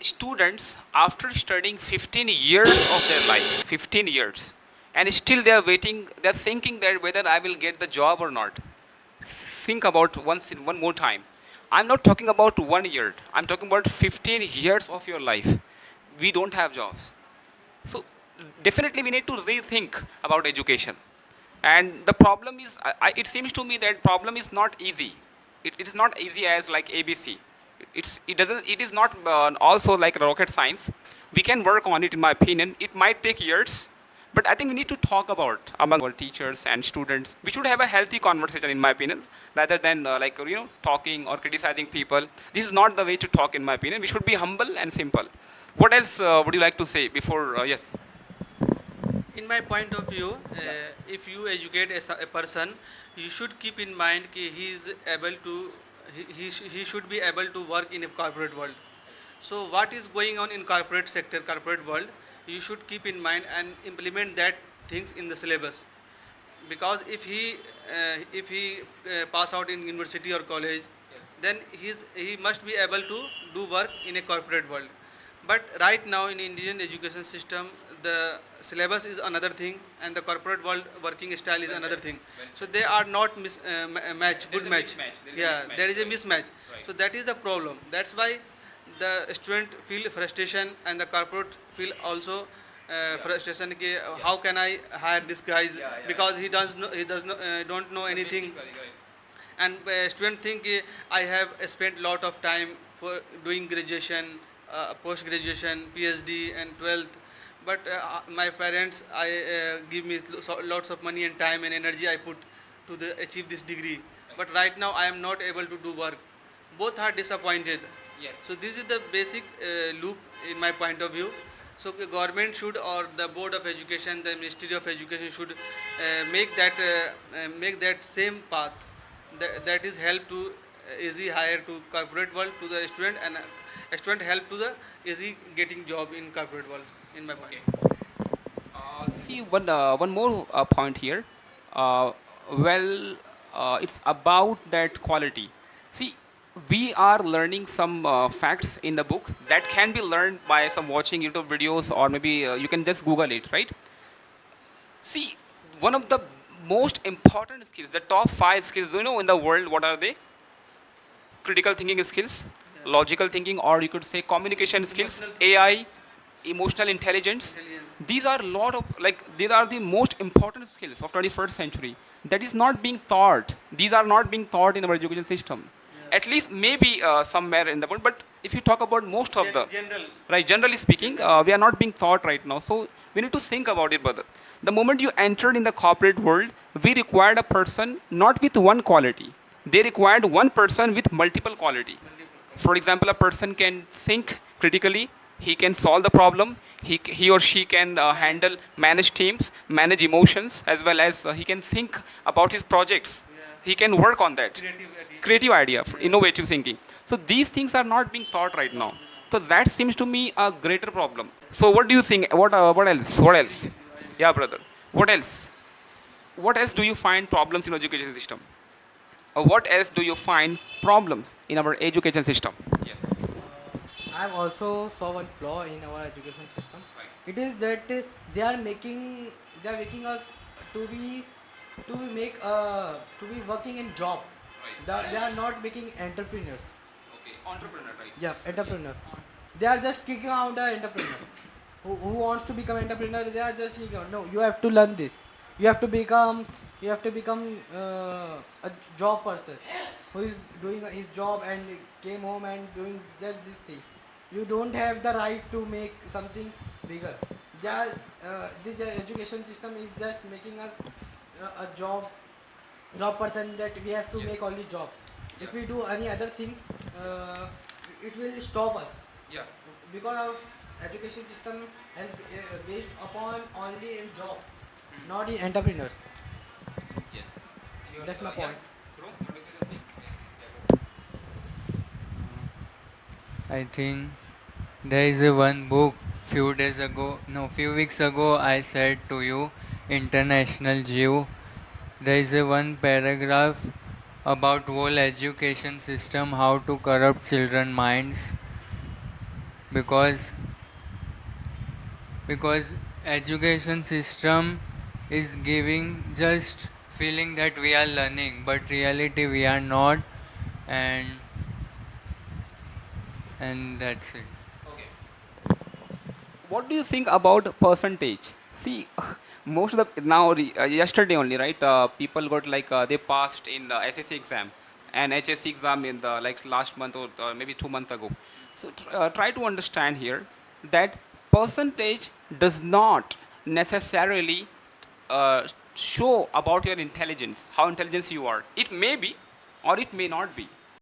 students, after studying 15 years of their life, 15 years, and still they are waiting, they are thinking that whether I will get the job or not. Think about one more time. I'm not talking about 1 year. I'm talking about 15 years of your life. We don't have jobs. So definitely we need to rethink about education. And the problem is, it seems to me that problem is not easy. It is not easy as like ABC. It is not also like rocket science. We can work on it, in my opinion. It might take years, but I think we need to talk about among our teachers and students. We should have a healthy conversation, in my opinion, rather than talking or criticizing people. This is not the way to talk, in my opinion. We should be humble and simple. What else would you like to say before? Yes. In my point of view, if you educate a person, you should keep in mind that he is able to, he should be able to work in a corporate world. So what is going on in corporate sector, corporate world, you should keep in mind and implement that things in the syllabus. Because if he pass out in university or college, then he must be able to do work in a corporate world. But right now in Indian education system, the syllabus is another thing and the corporate world working style is another thing. So they are not match, good match. Yeah, there is a mismatch. So that is the problem. That's why the student feel frustration and the corporate feel also frustration. How can I hire this guys, because he don't know anything. And student think I have spent lot of time for doing graduation, post graduation, PhD and 12th, but my parents I give me lots of money and time and energy I put to achieve this degree, but right now I am not able to do work. Both are disappointed. Yes. So this is the basic loop in my point of view. So the government should, or the board of education, the ministry of education should make that same path, that is help to easy hire to corporate world to the student, and student help to the easy getting job in corporate world, in my point. Okay. See, one more point here. Uh, well, it's about that quality. See, we are learning some facts in the book that can be learned by some watching YouTube videos, or maybe you can just Google it, right? See, one of the most important skills, the top five skills, in the world, what are they? Critical thinking skills, logical thinking, or you could say communication skills, Emotional AI, emotional intelligence. intelligence. These are lot of, like, these are the most important skills of 21st century that is not being taught. These are not being taught in our education system. Yeah. At least maybe somewhere in the world, but if you talk about most of the, General. right, generally speaking, we are not being taught right now. So we need to think about it, brother. The moment you entered in the corporate world, we required a person not with one quality. They required one person with multiple quality. For example, a person can think critically, he can solve the problem, he or she can handle, manage teams, manage emotions, as well as he can think about his projects. Yeah. He can work on that. Creative idea. Creative idea, innovative thinking. So these things are not being taught right now. So that seems to me a greater problem. So what do you think? What else? What else? Yeah, brother. What else? What else do you find problems in education system? Or what else do you find problems in our education system? Yes. I have also saw one flaw in our education system. Right. It is that they are making us to be to be working in job. Right. They are not making entrepreneurs. Okay. Entrepreneur, right? Yeah, entrepreneur. They are just kicking out the entrepreneur. Who wants to become entrepreneur? They are just kicking out. No, you have to learn this. You have to become a job person who is doing his job and came home and doing just this thing. You don't have the right to make something bigger. They are, this education system is just making us a job person, that we have to Yes. make only job. If Yeah. we do any other things, it will stop us, Yeah. because our education system has based upon only in job, not in entrepreneurs. Yes. That's my point. Bro, you want to say something? Yeah, I think there is a one book few weeks ago I said to you, International Jew. There is a one paragraph about whole education system, how to corrupt children minds. because because education system is giving just feeling that we are learning, but reality we are not, and that's it. Okay. What do you think about percentage? See, most of the now yesterday only, right? People got like they passed in the SSC exam and HSC exam in the like last month or maybe 2 months ago. So try to understand here that percentage does not necessarily show about your intelligence, how intelligent you are. It may be, or it may not be.